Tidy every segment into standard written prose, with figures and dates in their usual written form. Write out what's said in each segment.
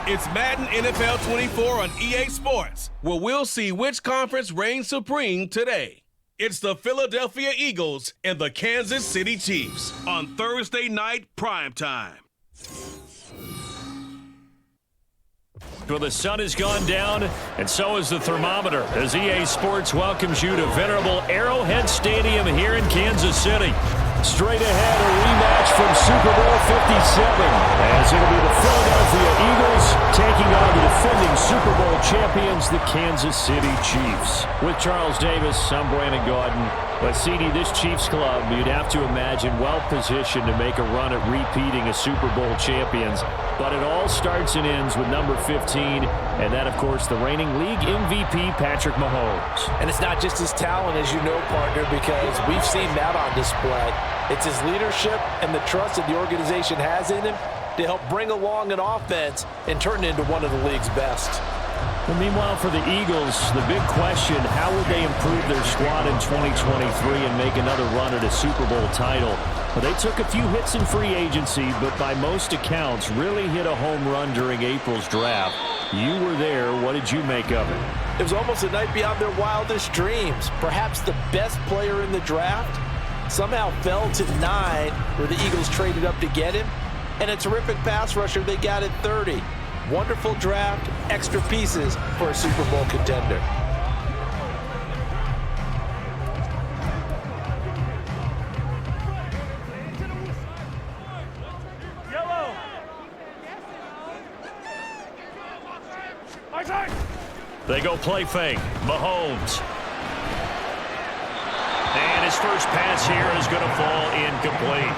It's Madden NFL 24 on EA Sports, where we'll see which conference reigns supreme today. It's the Philadelphia Eagles and the Kansas City Chiefs on Thursday night primetime. Well, the sun has gone down, and so has the thermometer, as EA Sports welcomes you to venerable Arrowhead Stadium here in Kansas City. Straight ahead, a rematch from Super Bowl 57, as it'll be the Philadelphia Eagles taking on the defending Super Bowl champions, the Kansas City Chiefs. With Charles Davis, I'm Brandon Gaudin. But, CD, this Chiefs club, you'd have to imagine, well-positioned to make a run at repeating as Super Bowl champions. But it all starts and ends with number 15, and that, of course, the reigning league MVP, Patrick Mahomes. And it's not just his talent, as you know, partner, because we've seen that on display. It's his leadership and the trust that the organization has in him to help bring along an offense and turn it into one of the league's best. Well, meanwhile, for the Eagles, the big question, how would they improve their squad in 2023 and make another run at a Super Bowl title? Well, they took a few hits in free agency, but by most accounts, really hit a home run during April's draft. You were there. What did you make of it? It was almost a night beyond their wildest dreams. Perhaps the best player in the draft somehow fell to 9, where the Eagles traded up to get him, and a terrific pass rusher they got at 30. Wonderful draft, extra pieces for a Super Bowl contender. Yellow. They go play fake. Mahomes. And his first pass here is going to fall incomplete.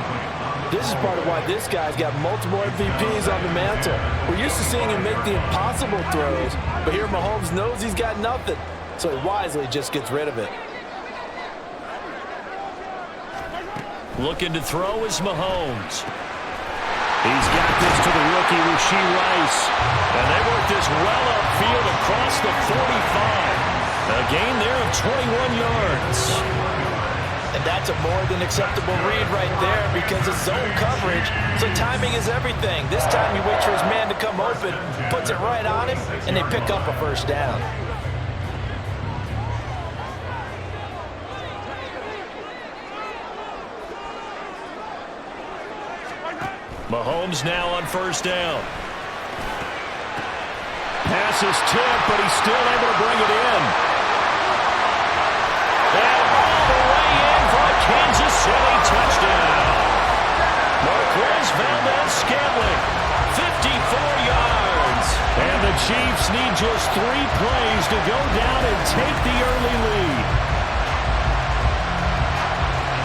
This is part of why this guy's got multiple MVPs on the mantle. We're used to seeing him make the impossible throws, but here Mahomes knows he's got nothing, so he wisely just gets rid of it. Looking to throw is Mahomes. He's got this to the rookie, Rashee Rice. And they work this well upfield across the 45. A gain there of 21 yards. And that's a more than acceptable read right there because it's zone coverage, so timing is everything. This time he waits for his man to come open, puts it right on him, and they pick up a first down. Mahomes now on first down. Pass is tipped, but he's still able to bring it in. And all the way in for a Kansas City touchdown. Marquez Valdez-Scantling, 54 yards. And the Chiefs need just 3 plays to go down and take the early lead.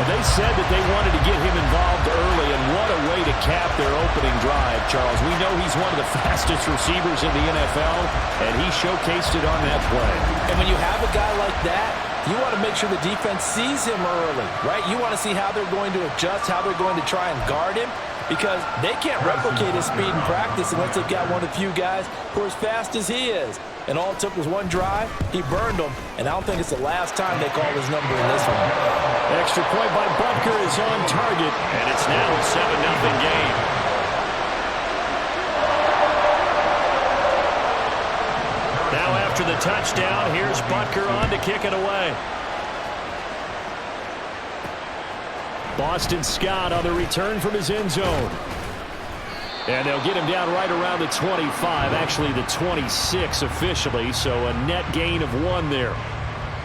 They said that they wanted to get him involved early, and what a way to cap their opening drive, Charles. We know he's one of the fastest receivers in the NFL, and he showcased it on that play. And when you have a guy like that, you want to make sure the defense sees him early, right? You want to see how they're going to adjust, how they're going to try and guard him, because they can't replicate his speed in practice unless they've got one of the few guys who are as fast as he is. And all it took was one drive. He burned them, and I don't think it's the last time they call his number in this one. Extra point by Butker is on target, and it's now a 7-0 game. Now after the touchdown, here's Butker on to kick it away. Boston Scott on the return from his end zone. And they'll get him down right around the 25, actually the 26 officially, so a net gain of 1 there.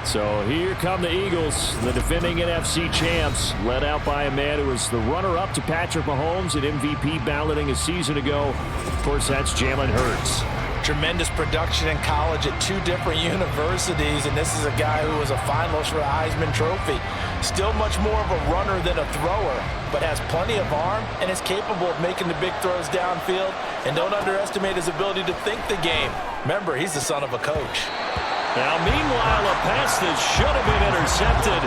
So here come the Eagles, the defending NFC champs, led out by a man who was the runner-up to Patrick Mahomes at MVP balloting a season ago. Of course, that's Jalen Hurts. Tremendous production in college at 2 different universities, and this is a guy who was a finalist for the Heisman Trophy. Still much more of a runner than a thrower, but has plenty of arm and is capable of making the big throws downfield. And don't underestimate his ability to think the game. Remember, he's the son of a coach. Now, meanwhile, a pass that should have been intercepted,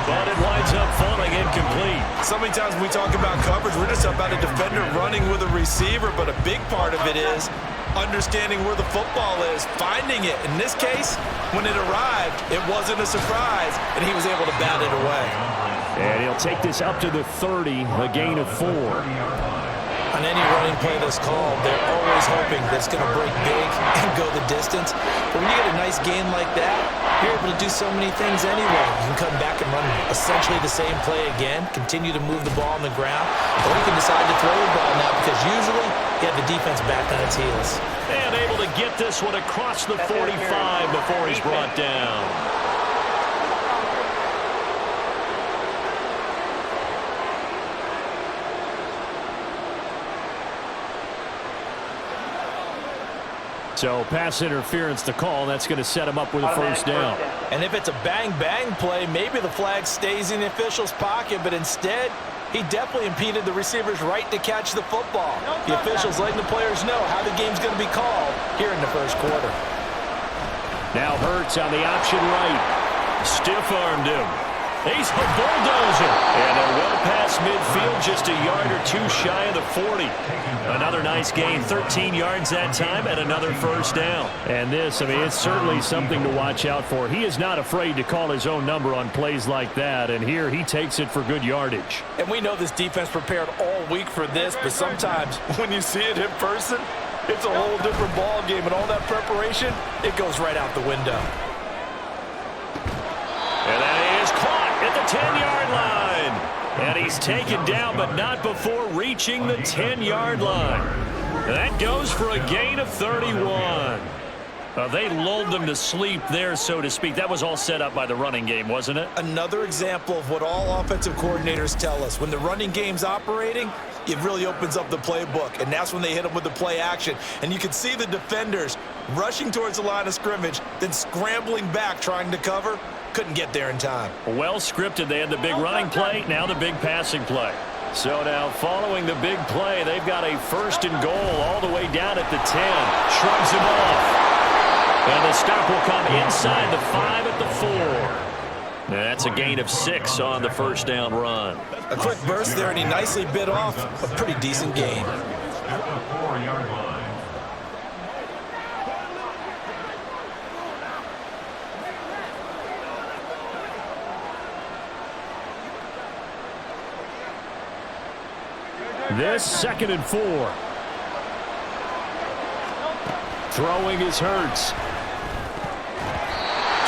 but it winds up falling incomplete. So many times when we talk about coverage, we're just about a defender running with a receiver, but a big part of it is understanding where the football is, finding it. In this case, when it arrived, it wasn't a surprise, and he was able to bat it away. And he'll take this up to the 30, a gain of 4. On any running play that's called, they're always hoping that it's going to break big and go the distance. But when you get a nice gain like that, you're able to do so many things anyway. You can come back and run essentially the same play again, continue to move the ball on the ground, or you can decide to throw the ball now because usually you have the defense back on its heels. And able to get this one across the 45 before he's brought down. So pass interference to call. That's going to set him up with a first down. And if it's a bang-bang play, maybe the flag stays in the official's pocket, but instead, he definitely impeded the receiver's right to catch the football. The officials letting the players know how the game's going to be called here in the first quarter. Now Hurts on the option right. Stiff-armed him. He's a bulldozer. And they're well past midfield, just a yard or two shy of the 40. Another nice gain, 13 yards that time, and another first down. And this, I mean, it's certainly something to watch out for. He is not afraid to call his own number on plays like that, and here he takes it for good yardage. And we know this defense prepared all week for this, but sometimes when you see it in person, it's a whole different ball game, and all that preparation, it goes right out the window. And that is caught at the 10-yard line. And he's taken down, but not before reaching the 10-yard line. That goes for a gain of 31. They lulled them to sleep there, so to speak. That was all set up by the running game, wasn't it? Another example of what all offensive coordinators tell us. When the running game's operating, it really opens up the playbook, and that's when they hit them with the play action. And you can see the defenders rushing towards the line of scrimmage, then scrambling back trying to cover. Couldn't get there in time. Well scripted. They had the big running play, now the big passing play. So now following the big play, they've got a first and goal all the way down at the 10. Shrugs him off. And the stop will come inside the 5 at the 4. That's a gain of 6 on the first down run. A quick burst there, and he nicely bit off a pretty decent gain. This 2nd and 4. Throwing is Hurts.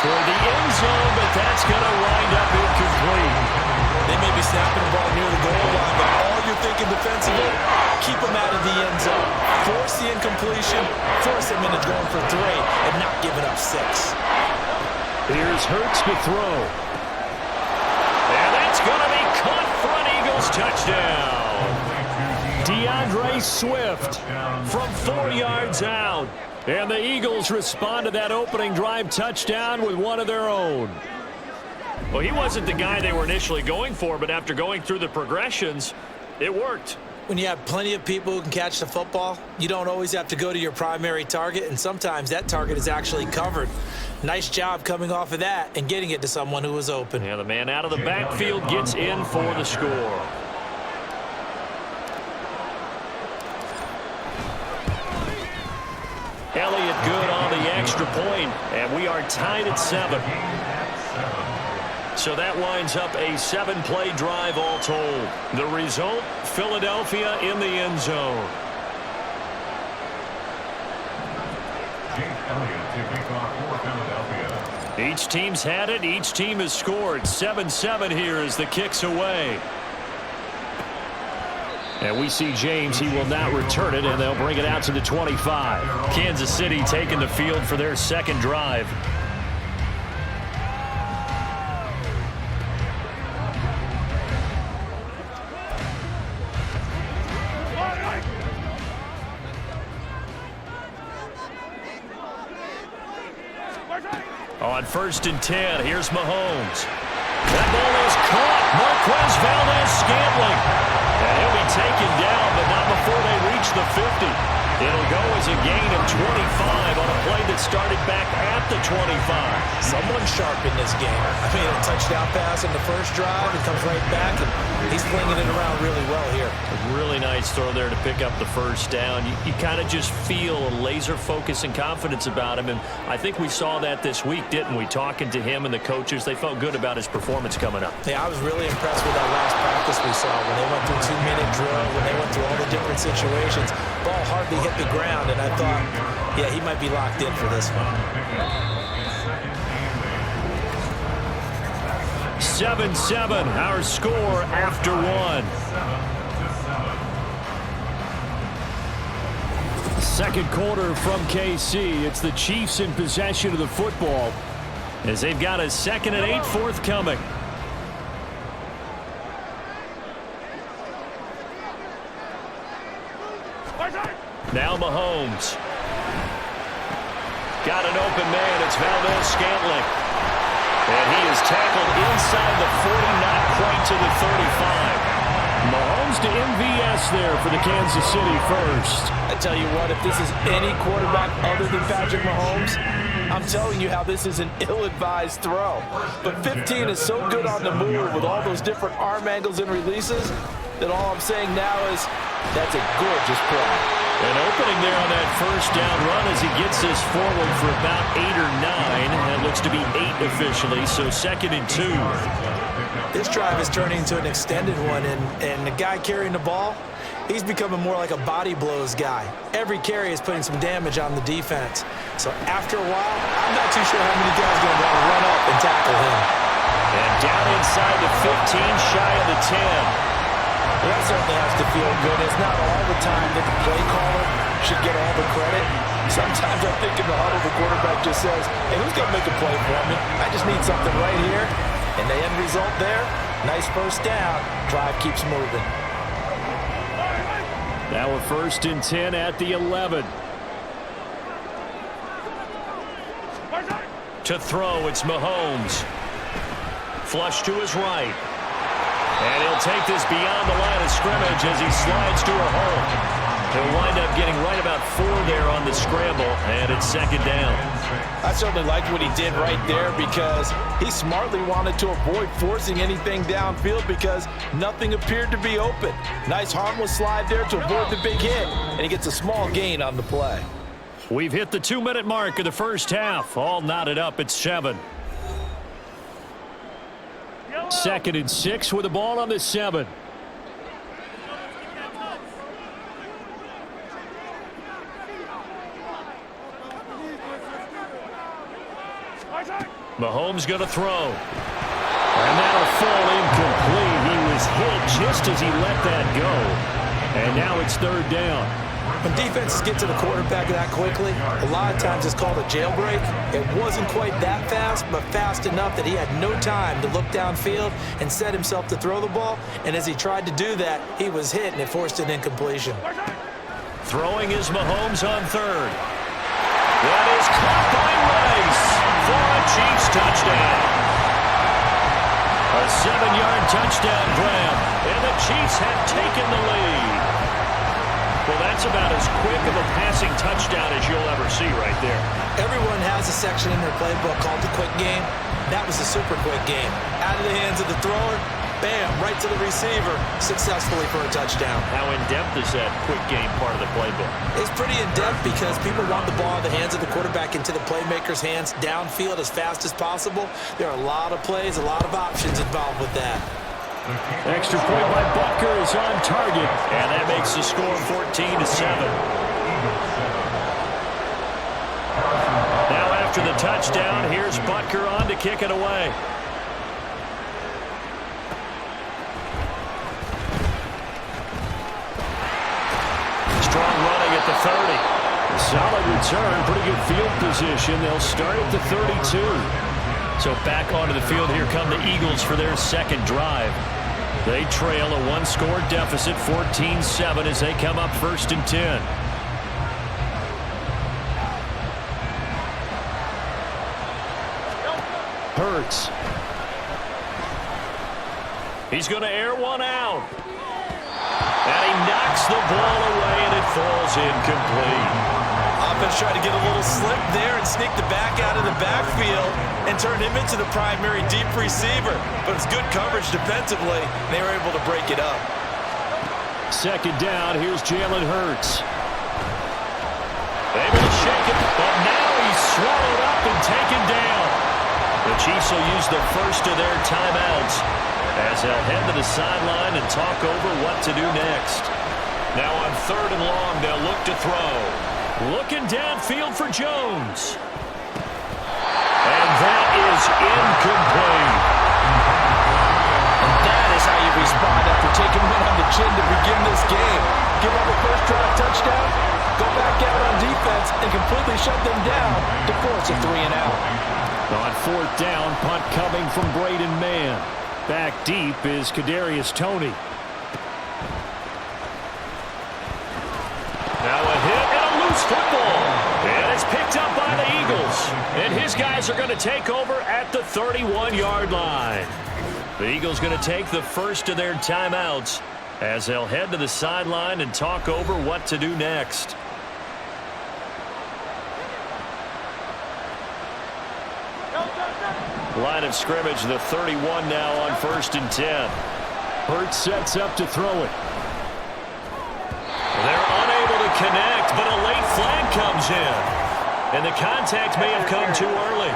Toward the end zone, but that's going to wind up incomplete. They may be snapping the ball near the goal line, but all you're thinking defensively, keep them out of the end zone. Force the incompletion, force them into going for 3, and not giving up 6. Here's Hurts to throw. And that's going to be caught front. Eagles touchdown. DeAndre Swift from 4 yards out. And the Eagles respond to that opening drive touchdown with one of their own. Well, he wasn't the guy they were initially going for, but after going through the progressions, it worked. When you have plenty of people who can catch the football, you don't always have to go to your primary target, and sometimes that target is actually covered. Nice job coming off of that and getting it to someone who was open. Yeah, the man out of the backfield gets in for the score. Elliott good on the extra point, and we are tied at 7. So that winds up a 7-play drive all told. The result, Philadelphia in the end zone. Each team's had it. Each team has scored. 7-7 here as the kick's away. And we see James. He will not return it, and they'll bring it out to the 25. Kansas City taking the field for their second drive. On 1st and 10, here's Mahomes. That ball is caught. Marquez Valdes-Scantling. And he'll be taken down, but not before they reach the 50. It'll go as a gain of 25 on a play that started back at the 25. Someone sharp in this game. I mean, a touchdown pass in the first drive. He comes right back, and he's flinging it around really well here. A really nice throw there to pick up the first down. You kind of just feel a laser focus and confidence about him, and I think we saw that this week, didn't we? Talking to him and the coaches, they felt good about his performance coming up. Yeah, I was really impressed with that last practice we saw when they went through 2-minute drill, when they went through all the different situations. Ball hardly hit the ground, and I thought, yeah, he might be locked in for this one. 7-7, our score after one. Second quarter from KC. It's the Chiefs in possession of the football as they've got a 2nd and 8 forthcoming. Now Mahomes. Got an open man. It's Valdez-Scantling. And he is tackled inside the 40, not quite to the 35. Mahomes to MVS there for the Kansas City first. I tell you what, if this is any quarterback other than Patrick Mahomes, I'm telling you how this is an ill-advised throw. But 15 is so good on the move with all those different arm angles and releases that all I'm saying now is that's a gorgeous play. An opening there on that first down run as he gets this forward for about 8 or 9. That looks to be 8 officially, so 2nd and 2. This drive is turning into an extended one, and the guy carrying the ball, he's becoming more like a body blows guy. Every carry is putting some damage on the defense. So after a while, I'm not too sure how many guys are going to want to run up and tackle him. And down inside the 15, shy of the 10. Well, that certainly has to feel good. It's not all the time that the play caller should get all the credit. Sometimes I think in the huddle, the quarterback just says, hey, who's going to make a play for me? I just need something right here. And the end result there, nice first down. Drive keeps moving. Now a 1st and 10 at the 11. To throw, it's Mahomes. Flush to his right. And he'll take this beyond the line of scrimmage as he slides to a hole. He'll wind up getting right about 4 there on the scramble, and it's 2nd down. I certainly liked what he did right there because he smartly wanted to avoid forcing anything downfield because nothing appeared to be open. Nice harmless slide there to avoid the big hit, and he gets a small gain on the play. We've hit the 2-minute mark of the first half. All knotted up at 7. 2nd and 6 with the ball on the 7. Mahomes going to throw. And that'll fall incomplete. He was hit just as he let that go. And now it's 3rd down. When defenses get to the quarterback that quickly, a lot of times it's called a jailbreak. It wasn't quite that fast, but fast enough that he had no time to look downfield and set himself to throw the ball. And as he tried to do that, he was hit, and it forced an incompletion. Throwing is Mahomes on 3rd. That is caught by Rice for a Chiefs touchdown. A 7-yard touchdown grab, and the Chiefs have taken the lead. Well, that's about as quick of a passing touchdown as you'll ever see right there. Everyone has a section in their playbook called the quick game. That was a super quick game. Out of the hands of the thrower, bam, right to the receiver, successfully for a touchdown. How in-depth is that quick game part of the playbook? It's pretty in-depth because people want the ball in the hands of the quarterback into the playmaker's hands downfield as fast as possible. There are a lot of plays, a lot of options involved with that. Extra point by Butker is on target, and that makes the score 14-7. Now after the touchdown, here's Butker on to kick it away. Strong running at the 30. Solid return, pretty good field position. They'll start at the 32. So back onto the field, here come the Eagles for their 2nd drive. They trail a 1-score deficit, 14-7, as they come up 1st and 10. Hurts. He's going to air one out. And he knocks the ball away, and it falls incomplete. Offense tried to get a little slip there and sneak the back out of the backfield and turn him into the primary deep receiver. But it's good coverage defensively. They were able to break it up. 2nd down. Here's Jalen Hurts. Able to shake it, but now he's swallowed up and taken down. The Chiefs will use the first of their timeouts. as they'll head to the sideline and talk over what to do next. Now on 3rd and long, they'll look to throw. Looking downfield for Jones. And that is incomplete. And that is how you respond after taking one on the chin to begin this game. Give up a first drive touchdown, go back out on defense, and completely shut them down to force a 3-and-out. On 4th down, punt coming from Braden Mann. Back deep is Kadarius Toney. Now a hit and a loose football. And it's picked up by the Eagles. And his guys are going to take over at the 31-yard line. The Eagles going to take the first of their timeouts as they'll head to the sideline and talk over what to do next. Line of scrimmage, the 31 now on 1st and 10. Hurts sets up to throw it. They're unable to connect, but a late flag comes in. And the contact may have come too early.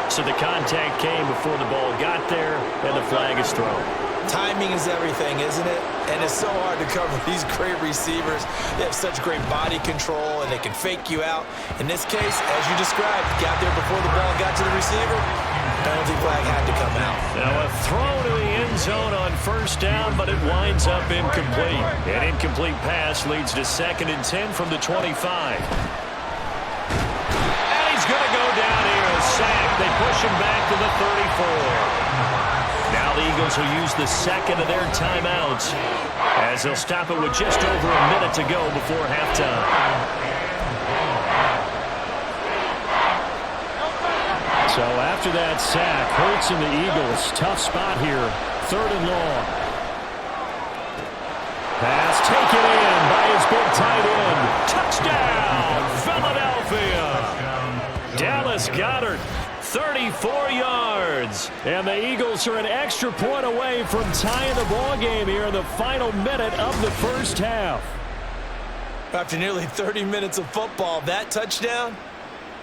So the contact came before the ball got there, and the flag is thrown. Timing is everything, isn't it? And it's so hard to cover these great receivers. They have such great body control, and they can fake you out. In this case, as you described, got there before the ball got to the receiver. Penalty flag had to come out. Now a throw to the end zone on 1st down, but it winds up incomplete. An incomplete pass leads to 2nd and 10 from the 25. And he's going to go down here, a sack. They push him back to the 34. Now the Eagles will use the 2nd of their timeouts as they'll stop it with just over a minute to go before halftime. So after that sack, Hurts and the Eagles, tough spot here, 3rd and long. Pass taken in by his big tight end. Touchdown, Philadelphia. Dallas Goedert. 34 yards. And the Eagles are an extra point away from tying the ball game here in the final minute of the first half. After nearly 30 minutes of football, that touchdown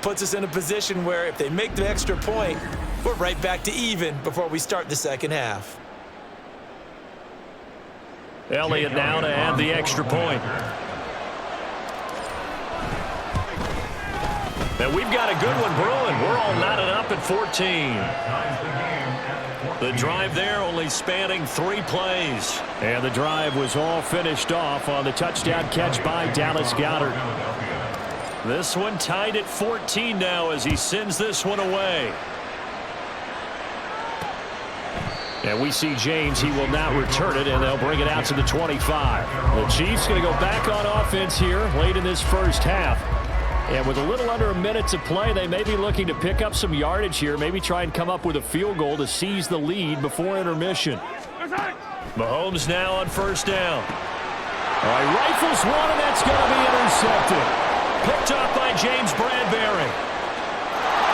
puts us in a position where if they make the extra point, we're right back to even before we start the second half. Elliott now to add the extra point. And we've got a good one brewing. We're all knotted up at 14. The drive there only spanning 3 plays. And the drive was all finished off on the touchdown catch by Dallas Goedert. This one tied at 14 now as he sends this one away. And we see James. He will not return it, and they'll bring it out to the 25. The Chiefs going to go back on offense here late in this first half. And with a little under a minute to play, they may be looking to pick up some yardage here, maybe try and come up with a field goal to seize the lead before intermission. Mahomes now on 1st down. All right, rifles one, and that's going to be intercepted. Picked up by James Bradbury.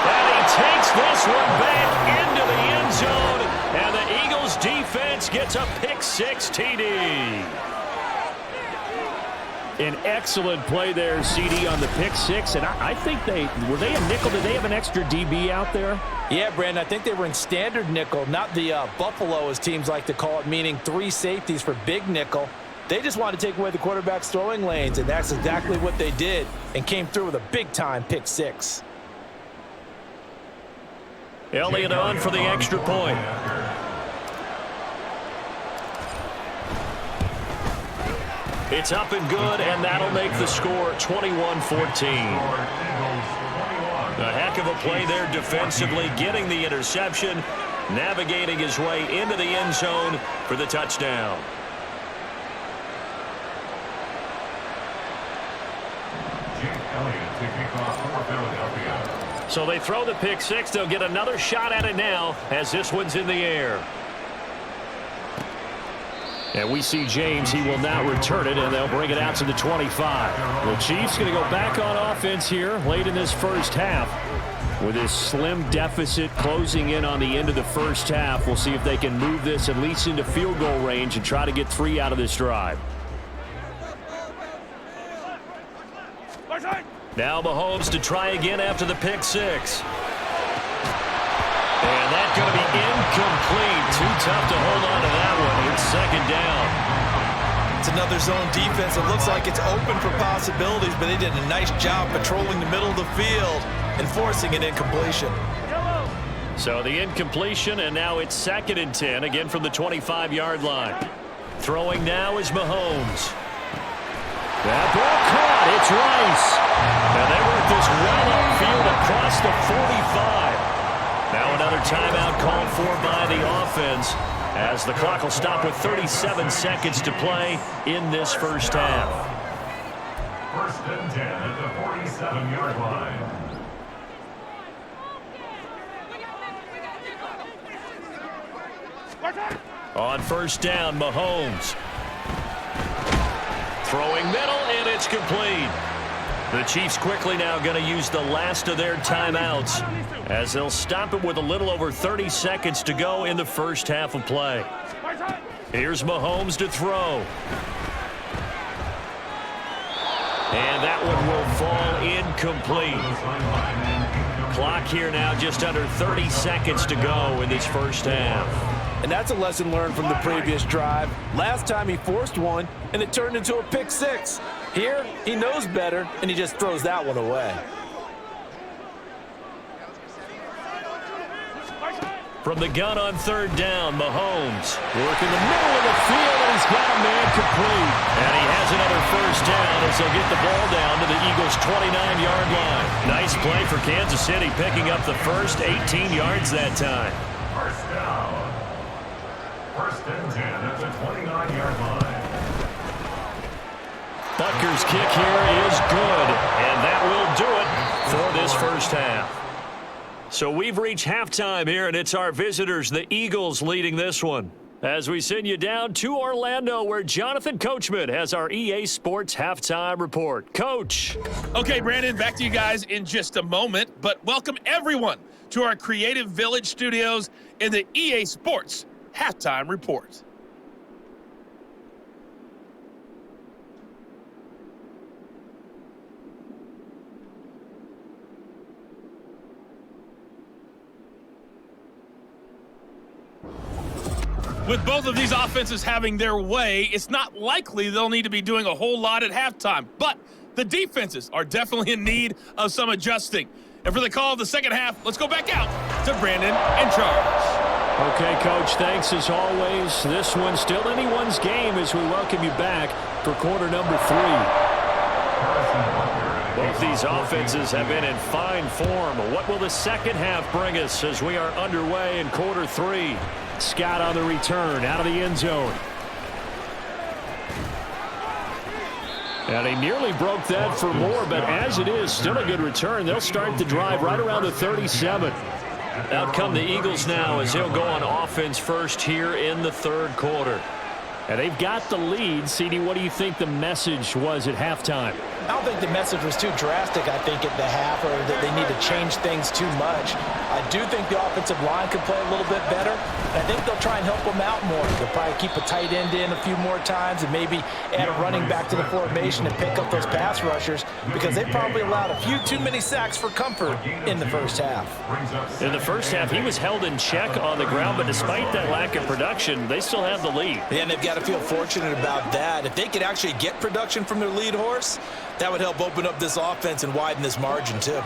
And he takes this one back into the end zone, and the Eagles defense gets a pick-6 TD. An excellent play there, CD, on the pick-6, and I think were they a nickel? Did they have an extra DB out there? Yeah, Brandon, I think they were in standard nickel, not the Buffalo, as teams like to call it, meaning 3 safeties for big nickel. They just wanted to take away the quarterback's throwing lanes, and that's exactly what they did, and came through with a big-time pick-6. Elliott on for the extra point. It's up and good, and that'll make the score 21-14. A heck of a play there defensively, getting the interception, navigating his way into the end zone for the touchdown. So they throw the pick-6. They'll get another shot at it now as this one's in the air. And we see James. He will now return it, and they'll bring it out to the 25. The Chiefs going to go back on offense here late in this first half. With this slim deficit closing in on the end of the first half, we'll see if they can move this at least into field goal range and try to get 3 out of this drive. Now Mahomes to try again after the pick-6. tough to hold on to that one. It's second down. It's another zone defense. It looks like it's open for possibilities, but they did a nice job patrolling the middle of the field and forcing an incompletion. So the incompletion, and now it's 2nd and 10, again from the 25-yard line. Throwing now is Mahomes. That ball caught. It's Rice. And they work this well upfield across the 45. Now another timeout called for by the offense, as the clock will stop with 37 seconds to play in this first half. 1st and 10 at the 47-yard line. On 1st down, Mahomes. Throwing middle, and it's complete. The Chiefs quickly now going to use the last of their timeouts, as they'll stop it with a little over 30 seconds to go in the first half of play. Here's Mahomes to throw. And that one will fall incomplete. Clock here now just under 30 seconds to go in this first half. And that's a lesson learned from the previous drive. Last time he forced one, and it turned into a pick six. Here, he knows better, and he just throws that one away. From the gun on 3rd down, Mahomes working the middle of the field, and he's got a man complete. And he has another first down as they'll get the ball down to the Eagles' 29-yard line. Nice play for Kansas City, picking up the first 18 yards that time. 1st down. 1st and 10 at the 29-yard line. Butker's kick here is good, and that will do it for this first half. So we've reached halftime here, and it's our visitors, the Eagles, leading this one. As we send you down to Orlando, where Jonathan Coachman has our EA Sports halftime report. Coach. Okay, Brandon, back to you guys in just a moment, but welcome everyone to our Creative Village studios in the EA Sports halftime report. With both of these offenses having their way, it's not likely they'll need to be doing a whole lot at halftime. But the defenses are definitely in need of some adjusting. And for the call of the second half, let's go back out to Brandon and Charles. Okay, Coach, thanks as always. This one's still anyone's game as we welcome you back for quarter number 3. Both these offenses have been in fine form. What will the second half bring us as we are underway in quarter 3? Scott on the return, out of the end zone. And he nearly broke that for more, but as it is, still a good return. They'll start the drive right around the 37. Out come the Eagles now as they'll go on offense first here in the third quarter. And they've got the lead. CD, what do you think the message was at halftime? I don't think the message was too drastic, I think, at the half, or that they need to change things too much. I do think the offensive line could play a little bit better. And I think they'll try and help them out more. They'll probably keep a tight end in a few more times and maybe add a running back to the formation and pick up those pass rushers, because they probably allowed a few too many sacks for comfort in the first half. In the first half, he was held in check on the ground, but despite that lack of production, they still have the lead. Yeah, and they've got to feel fortunate about that. If they could actually get production from their lead horse, that would help open up this offense and widen this margin too.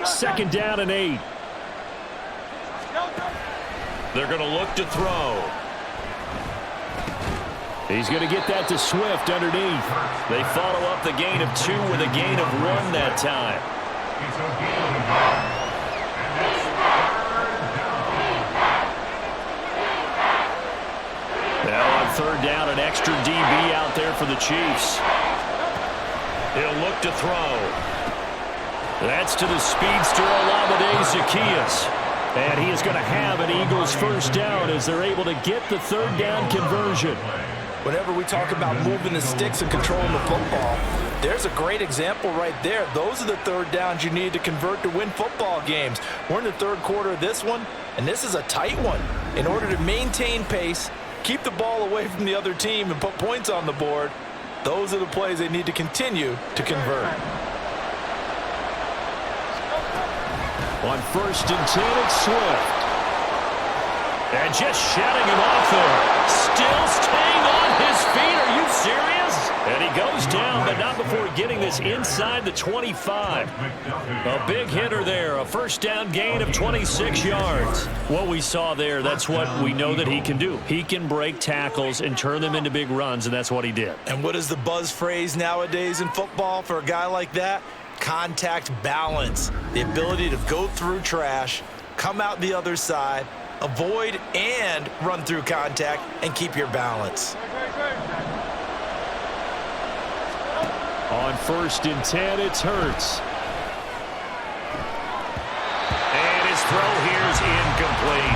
2nd down and 8. They're going to look to throw. He's going to get that to Swift underneath. They follow up the gain of 2 with a gain of 1 that time. Now on 3rd down, an extra DB out there for the Chiefs. He'll look to throw. That's to the speedster Olamide Zaccheaus. And he is going to have an Eagles first down as they're able to get the 3rd down conversion. Whenever we talk about moving the sticks and controlling the football, there's a great example right there. Those are the 3rd downs you need to convert to win football games. We're in the 3rd quarter of this one, and this is a tight one. In order to maintain pace, keep the ball away from the other team, and put points on the board, those are the plays they need to continue to convert. On 1st and 10, it's Swift. And just shutting him off there. Still staying on his feet. Are you serious? And he goes down, but not before getting this inside the 25. A big hitter there. A first down gain of 26 yards. What we saw there, that's what we know that he can do. He can break tackles and turn them into big runs, and that's what he did. And what is the buzz phrase nowadays in football for a guy like that? Contact balance. The ability to go through trash, come out the other side, avoid and run through contact, and keep your balance. On 1st and 10, it's Hurts. And his throw here is incomplete.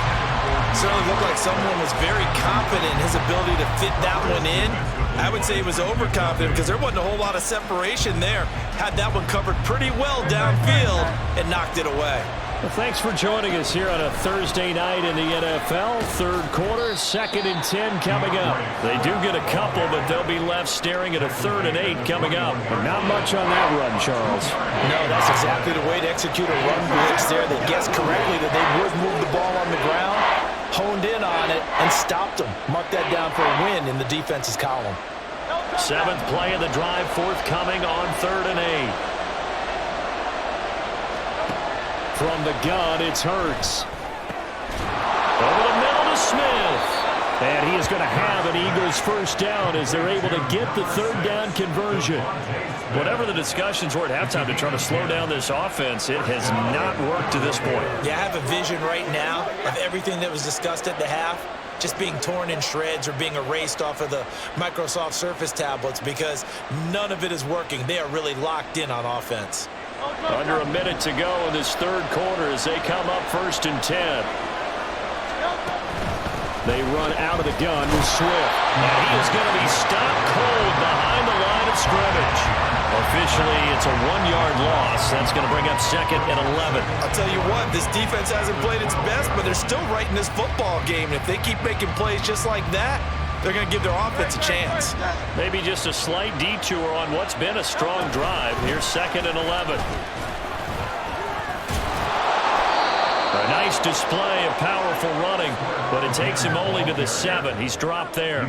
Certainly looked like someone was very confident in his ability to fit that one in. I would say he was overconfident because there wasn't a whole lot of separation there. Had that one covered pretty well downfield and knocked it away. Well, thanks for joining us here on a Thursday night in the NFL. Third quarter, 2nd and 10 coming up. They do get a couple, but they'll be left staring at a 3rd and 8 coming up. And not much on that run, Charles. No, that's exactly the way to execute a run blitz there. They guessed correctly that they would move the ball on the ground, honed in on it, and stopped them. Mark that down for a win in the defense's column. 7th play of the drive, forthcoming on 3rd and 8. From the gun, it's Hurts. Over the middle to Smith. And he is going to have an Eagles first down as they're able to get the 3rd down conversion. Whatever the discussions were at halftime to try to slow down this offense, it has not worked to this point. Yeah, I have a vision right now of everything that was discussed at the half just being torn in shreds or being erased off of the Microsoft Surface tablets because none of it is working. They are really locked in on offense. Under a minute to go in this 3rd quarter as they come up 1st and 10. They run out of the gun with Swift. And he is going to be stopped cold behind the line of scrimmage. Officially, it's a 1-yard loss. That's going to bring up 2nd and 11. I'll tell you what, this defense hasn't played its best, but they're still right in this football game. And if they keep making plays just like that, they're going to give their offense a chance. Maybe just a slight detour on what's been a strong drive. Here's 2nd and 11. A nice display of powerful running, but it takes him only to the 7. He's dropped there.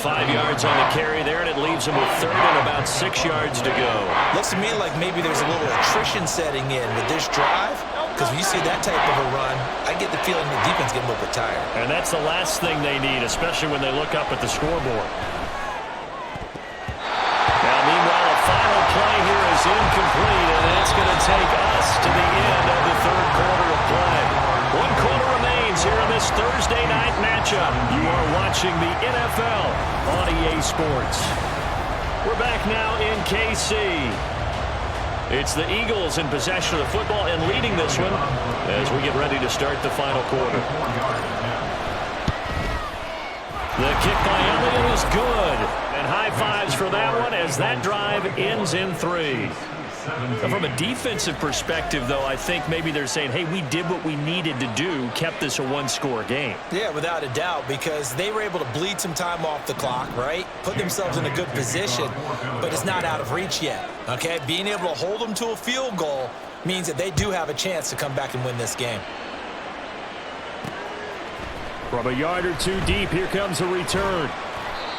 5 yards on the carry there, and it leaves him with 3rd and about 6 yards to go. Looks to me like maybe there's a little attrition setting in with this drive. Because when you see that type of a run, I get the feeling the defense getting a little bit tired. And that's the last thing they need, especially when they look up at the scoreboard. Now, meanwhile, a final play here is incomplete, and it's going to take us to the end of the 3rd quarter of play. 1 quarter remains here in this Thursday night matchup. You are watching the NFL on EA Sports. We're back now in KC. It's the Eagles in possession of the football and leading this one as we get ready to start the final quarter. The kick by Elliott is good. And high fives for that one as that drive ends in 3. From a defensive perspective, though, I think maybe they're saying, hey, we did what we needed to do, kept this a 1-score game. Yeah, without a doubt, because they were able to bleed some time off the clock, right? Put themselves in a good position, but it's not out of reach yet, okay? Being able to hold them to a field goal means that they do have a chance to come back and win this game. From a yard or 2 deep, here comes a return.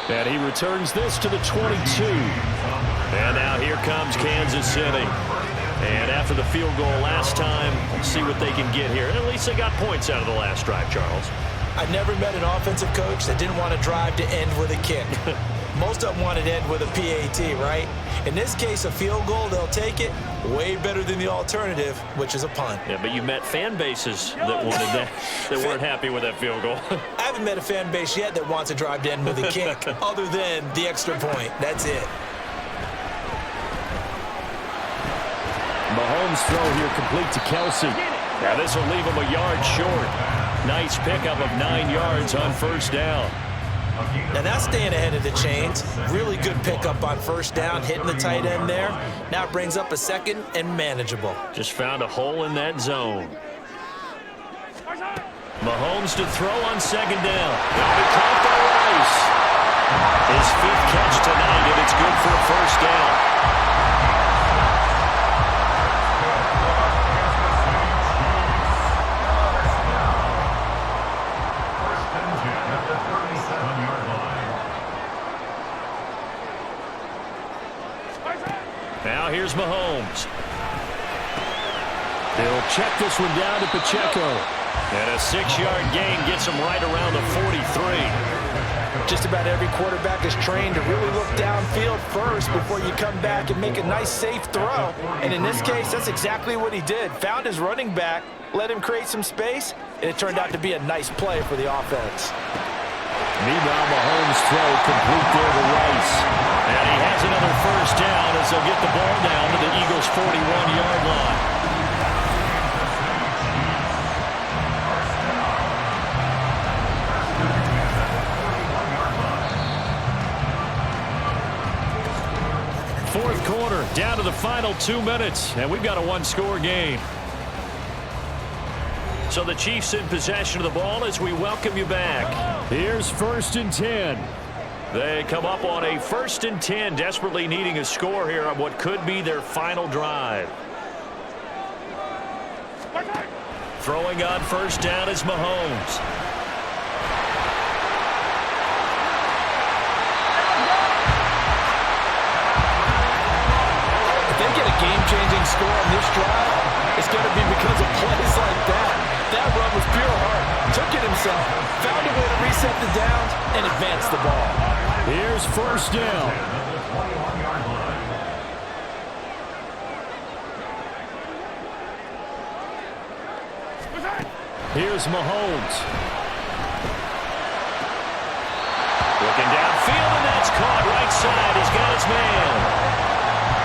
And he returns this to the 22. And now here comes Kansas City. And after the field goal last time, let's see what they can get here. At least they got points out of the last drive, Charles. I never met an offensive coach that didn't want to drive to end with a kick. Most of them wanted to end with a PAT, right? In this case, a field goal, they'll take it. Way better than the alternative, which is a punt. Yeah, but you met fan bases that wanted that, that weren't happy with that field goal. I haven't met a fan base yet that wants to drive to end with a kick, other than the extra point. That's it. Mahomes' throw here complete to Kelsey. Now this will leave him a yard short. Nice pickup of 9 yards on 1st down. Now that's staying ahead of the chains. Really good pickup on 1st down, hitting the tight end there. Now it brings up a 2nd and manageable. Just found a hole in that zone. Mahomes to throw on 2nd down. Got it caught by Rice. His 5th catch tonight, and it's good for a 1st down. Here's Mahomes. He'll check this one down to Pacheco. And a 6-yard gain gets him right around the 43. Just about every quarterback is trained to really look downfield first before you come back and make a nice, safe throw. And in this case, that's exactly what he did. Found his running back, let him create some space, and it turned out to be a nice play for the offense. Meanwhile, Mahomes' throw complete there to Rice. And he has another first down as they'll get the ball down to the Eagles' 41-yard line. Fourth quarter, down to the final 2 minutes, and we've got a one-score game. So the Chiefs in possession of the ball as we welcome you back. Here's 1st and 10. They come up on a 1st and 10, desperately needing a score here on what could be their final drive. Throwing on first down is Mahomes. If they get a game-changing score on this drive, it's going to be because of plays like that. That run was pure heart. Took it himself. Found a way to reset the downs and advance the ball. Here's first down. Here's Mahomes. Looking downfield, and that's caught right side. He's got his man.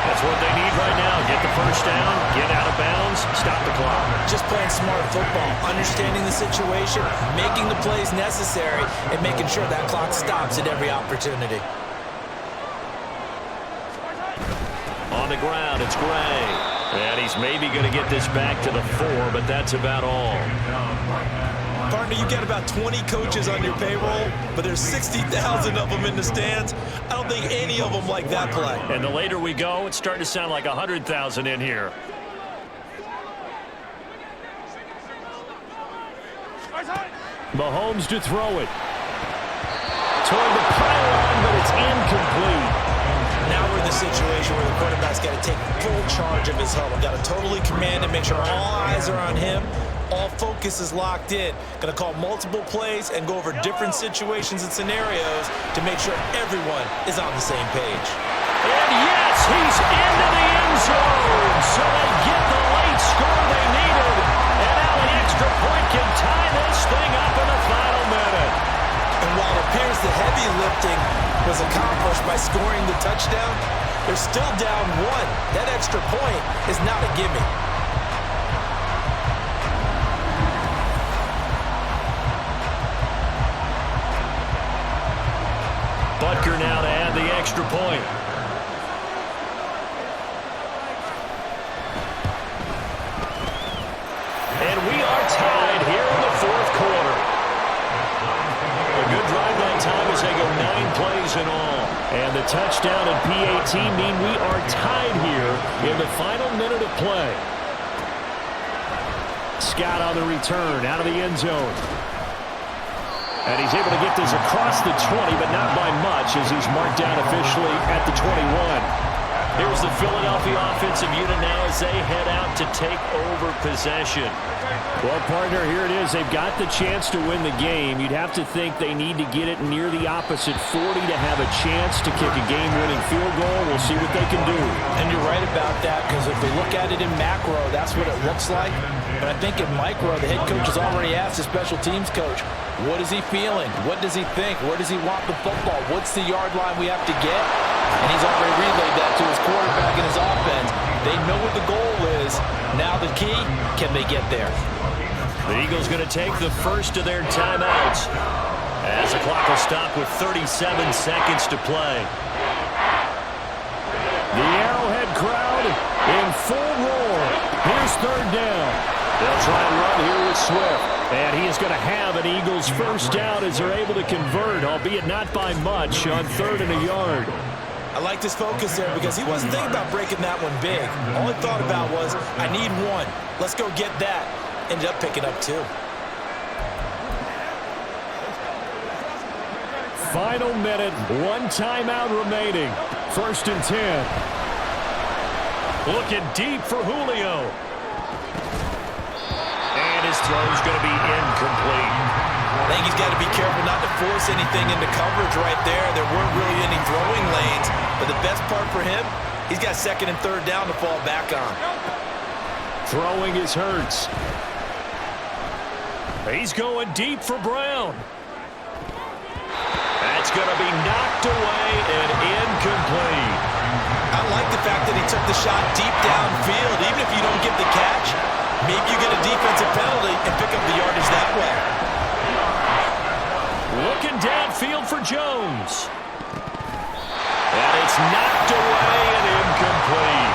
That's what they need right now. Get the first down, get out of bounds, stop the clock. Just playing smart football, understanding the situation, making the plays necessary, and making sure that clock stops at every opportunity. On the ground, it's Gray. And he's maybe going to get this back to the 4, but that's about all. Partner, you got about 20 coaches on your payroll, but there's 60,000 of them in the stands. I don't think any of them like that play. And the later we go, it's starting to sound like 100,000 in here. Mahomes to throw it. Toward the pylon, but it's incomplete. Now we're in the situation where the quarterback's got to take full charge of his huddle. Got to totally command and make sure all eyes are on him. All focus is locked in. Going to call multiple plays and go over different situations and scenarios to make sure everyone is on the same page. And yes, he's into the end zone. So they get the late score they needed. And now an extra point can tie this thing up in the final minute. And while it appears the heavy lifting was accomplished by scoring the touchdown, they're still down 1. That extra point is not a gimme. Butker now to add the extra point. And we are tied here in the fourth quarter. A good drive that time as they go 9 plays in all. And the touchdown and PAT mean we are tied here in the final minute of play. Scott on the return out of the end zone. And he's able to get this across the 20, but not by much as he's marked down officially at the 21. Here's the Philadelphia offensive unit now as they head out to take over possession. Well, partner, here it is. They've got the chance to win the game. You'd have to think they need to get it near the opposite 40 to have a chance to kick a game-winning field goal. We'll see what they can do. And you're right about that, because if they look at it in macro, that's what it looks like. But I think in micro, the head coach has already asked the special teams coach, what is he feeling? What does he think? Where does he want the football? What's the yard line we have to get? And he's already relayed that to his quarterback and his offense. They know what the goal is. Now the key, can they get there? The Eagles going to take the first of their timeouts as the clock will stop with 37 seconds to play. The Arrowhead crowd in full roar. Here's third down. They'll try and run here with Swift. And he is going to have an Eagles first down as they're able to convert, albeit not by much, on 3rd and a yard. I liked his focus there because he wasn't thinking about breaking that one big. All he thought about was, I need 1. Let's go get that. Ended up picking up 2. Final minute, 1 timeout remaining. 1st and 10. Looking deep for Julio. And his throw's going to be incomplete. I think he's got to be careful not to force anything into coverage right there. There weren't really any throwing lanes. But the best part for him, he's got second and third down to fall back on. Throwing is Hurts. He's going deep for Brown. That's going to be knocked away and incomplete. I like the fact that he took the shot deep downfield. Even if you don't get the catch, maybe you get a defensive penalty and pick up the yardage that way. Looking downfield for Jones. And it's knocked away and incomplete.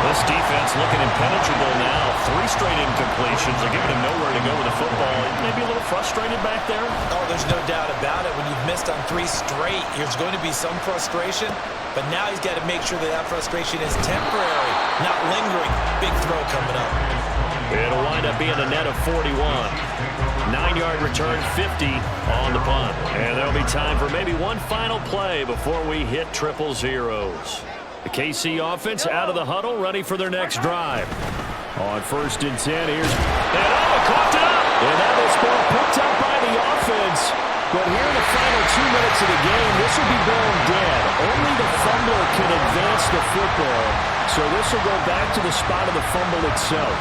This defense looking impenetrable now. 3 straight incompletions. They're giving him nowhere to go with the football. Maybe a little frustrated back there. Oh, there's no doubt about it. When you've missed on 3 straight, there's going to be some frustration. But now he's got to make sure that that frustration is temporary, not lingering. Big throw coming up. It'll wind up being a net of 41. 9-yard return, 50 on the punt. And there'll be time for maybe one final play before we hit triple zeros. The KC offense out of the huddle, ready for their next drive. On 1st and 10, here's... And caught it up! And that was ball picked up by the offense. But here in the final 2 minutes of the game, this will be blown dead. Only the fumbler can advance the football. So this will go back to the spot of the fumble itself.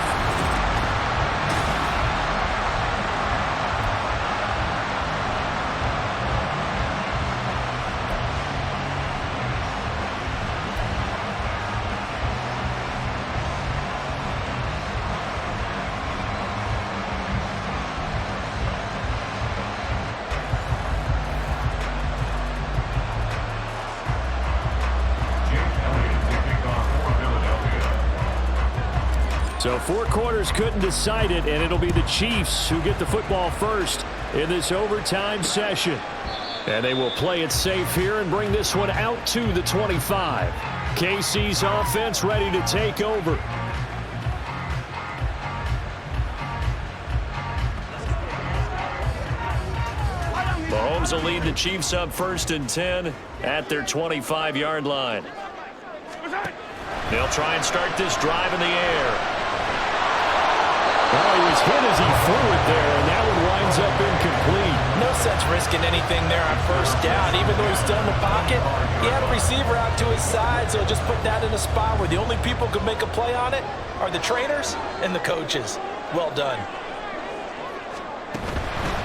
So 4 quarters couldn't decide it, and it'll be the Chiefs who get the football first in this overtime session. And they will play it safe here and bring this one out to the 25. KC's offense ready to take over. Mahomes will lead the Chiefs up 1st and 10 at their 25-yard line. They'll try and start this drive in the air. Oh, he was hit as he threw it there, and that one winds up incomplete. No sense risking anything there on 1st down. Even though he's still in the pocket, he had a receiver out to his side, so just put that in a spot where the only people who can make a play on it are the trainers and the coaches. Well done.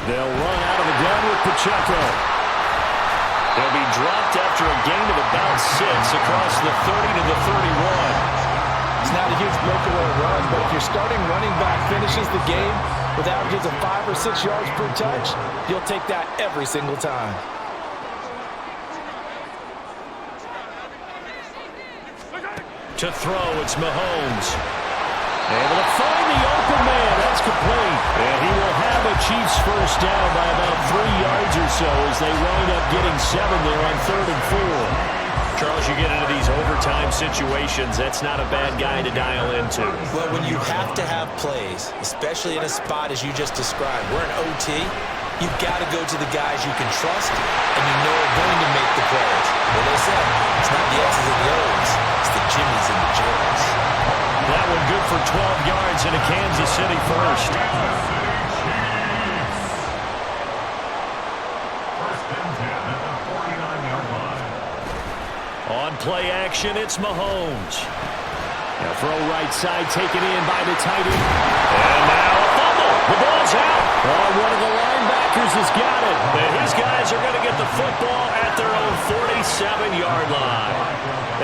They'll run out of the gun with Pacheco. They'll be dropped after a gain of about 6 across the 30 to the 31. It's not a huge breakaway run, but if your starting running back finishes the game with averages of 5 or 6 yards per touch, you'll take that every single time. To throw, it's Mahomes. Able to find the open man. That's complete. And he will have a Chiefs first down by about 3 yards or so as they wind up getting 7 there on 3rd and 4. Charles, you get into these overtime situations, that's not a bad guy to dial into. Well, when you have to have plays, especially in a spot as you just described, we're in OT, you've got to go to the guys you can trust and you know are going to make the plays. Well, they said, it's not the X's and the O's, it's the Jimmys and the Joes. That one good for 12 yards and a Kansas City first. On play action, it's Mahomes. Now throw right side, taken in by the tight end. And now a fumble. The ball's out. Oh, one of the linebackers has got it. And his guys are going to get the football at their own 47-yard line.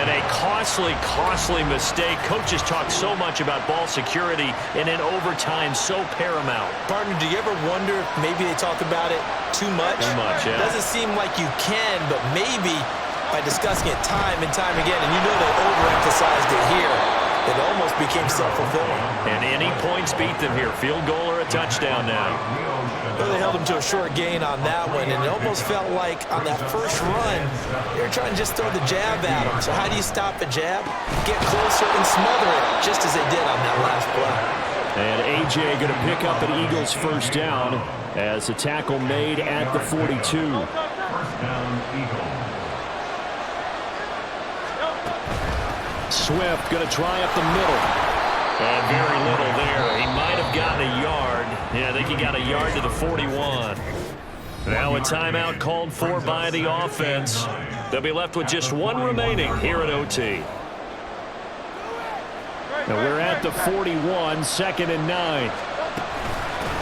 And a costly mistake. Coaches talk so much about ball security and in overtime so paramount. Partner, do you ever wonder if maybe they talk about it too much? Too much, yeah. Doesn't seem like you can, but maybe by discussing it time and time again, and you know they overemphasized it here, it almost became self-fulfilling. And any points beat them here. Field goal or a touchdown now. Well, they held them to a short gain on that one, and it almost felt like on that first run, they were trying to just throw the jab at them. So how do you stop a jab? Get closer and smother it, just as they did on that last play. And A.J. going to pick up an Eagles first down as a tackle made at the 42. First down, Eagles. Swift going to try up the middle. And very little there. He might have gotten a yard. Yeah, I think he got a yard to the 41. Now a timeout called for by the offense. They'll be left with just one remaining here at OT. Now we're at the 41, 2nd and 9.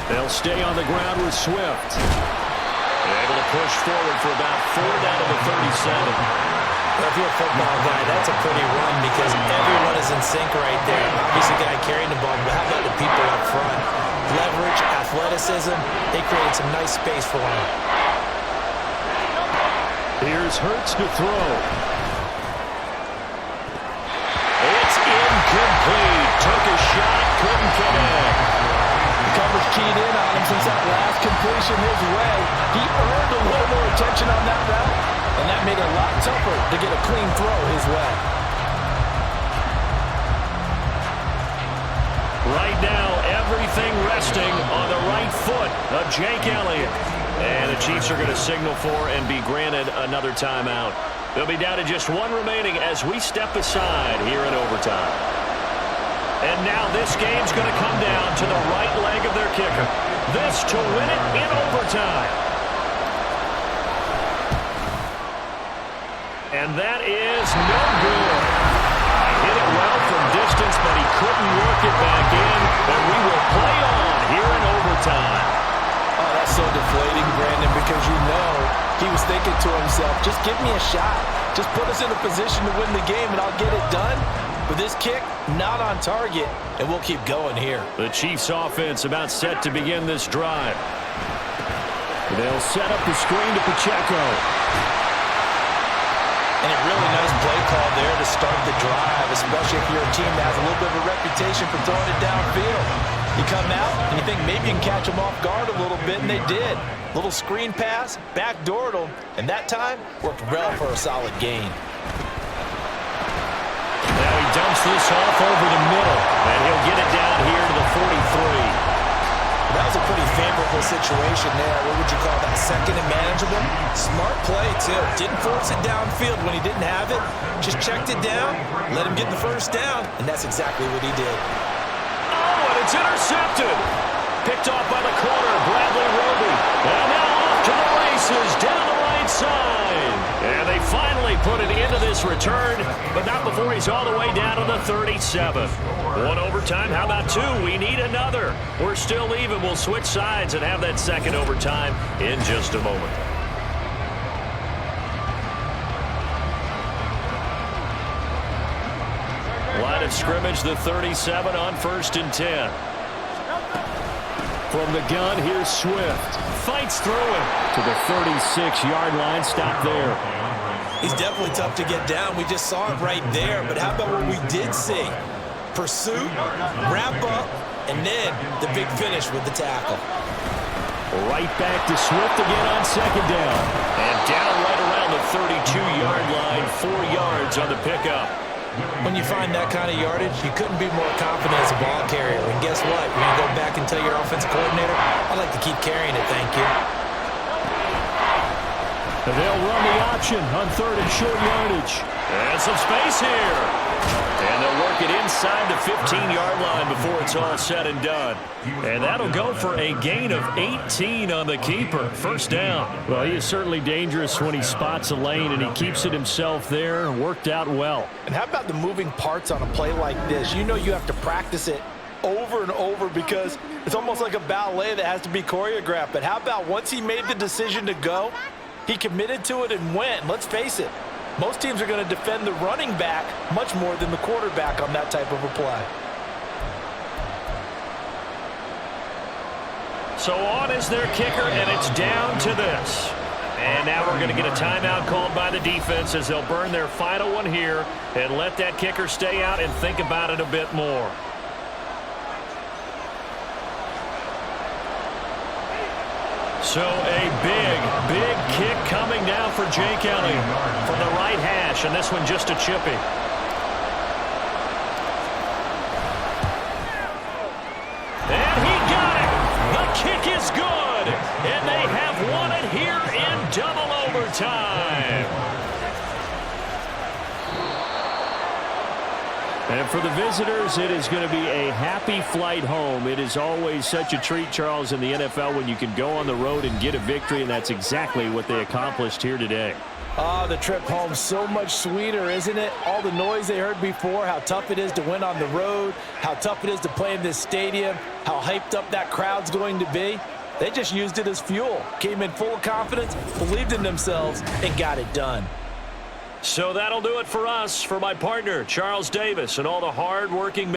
They'll stay on the ground with Swift. Able to push forward for about 4 down to the 37. Well, if you're a football guy, that's a pretty run because everyone is in sync right there. Obviously, the guy carrying the ball, but how about the people up front? Leverage, athleticism, they created some nice space for him. Here's Hurts to throw. It's incomplete. Took a shot, couldn't connect. Coverage keyed in on him since that last completion his way. He earned a little more attention on that route, and that made it a lot tougher to get a clean throw his way. Right now, everything resting on the right foot of Jake Elliott. And the Chiefs are going to signal for and be granted another timeout. They'll be down to just one remaining as we step aside here in overtime. And now this game's going to come down to the right leg of their kicker. This to win it in overtime. And that is no good. Hit it well from distance, but he couldn't work it back in. And we will play on here in overtime. Oh, that's so deflating, Brandon, because you know he was thinking to himself, just give me a shot. Just put us in a position to win the game, and I'll get it done. But this kick, not on target, and we'll keep going here. The Chiefs offense about set to begin this drive. They'll set up the screen to Pacheco. And a really nice play call there to start the drive, especially if you're a team that has a little bit of a reputation for throwing it downfield. You come out, and you think maybe you can catch them off guard a little bit, and they did. Little screen pass, backdoored them, and that time worked well for a solid gain. Now he dumps this off over the middle, and he'll get it down here to the 43. That was a pretty favorable situation there. What would you call that? Second and manageable? Smart play, too. Didn't force it downfield when he didn't have it. Just checked it down, let him get the first down, and that's exactly what he did. Oh, and it's intercepted. Picked off by the corner, Bradley Roby. And now off to the races, down the right side. And they finally put it into this return, but not before he's all the way down to the 37. One overtime, how about two? We need another. We're still even. We'll switch sides and have that second overtime in just a moment. Line of scrimmage, the 37 on 1st and 10. From the gun, here's Swift. Fights through it to the 36-yard line. Stop there. He's definitely tough to get down. We just saw it right there. But how about what we did see? Pursuit, wrap up, and then the big finish with the tackle. Right back to Swift again on 2nd down. And down right around the 32-yard line, 4 yards on the pickup. When you find that kind of yardage, you couldn't be more confident as a ball carrier. And guess what? You're going to go back and tell your offensive coordinator, I'd like to keep carrying it, thank you. And they'll run the option on 3rd and short yardage. And some space here. And they'll work it inside the 15-yard line before it's all said and done. And that'll go for a gain of 18 on the keeper. First down. Well, he is certainly dangerous when he spots a lane, and he keeps it himself there. Worked out well. And how about the moving parts on a play like this? You know you have to practice it over and over because it's almost like a ballet that has to be choreographed. But how about once he made the decision to go, he committed to it and went. Let's face it, most teams are going to defend the running back much more than the quarterback on that type of a play. So on is their kicker, and it's down to this. And now we're going to get a timeout called by the defense as they'll burn their final one here and let that kicker stay out and think about it a bit more. So a big kick coming now for Jake Elliott from the right hash, and this one just a chippy. And he got it. The kick is good, and they have won it here in double overtime. And for the visitors, it is going to be a happy flight home. It is always such a treat, Charles, in the NFL when you can go on the road and get a victory, and that's exactly what they accomplished here today. Oh, the trip home so much sweeter, isn't it? All the noise they heard before, how tough it is to win on the road, how tough it is to play in this stadium, how hyped up that crowd's going to be. They just used it as fuel, came in full of confidence, believed in themselves, and got it done. So that'll do it for us. For my partner, Charles Davis, and all the hard-working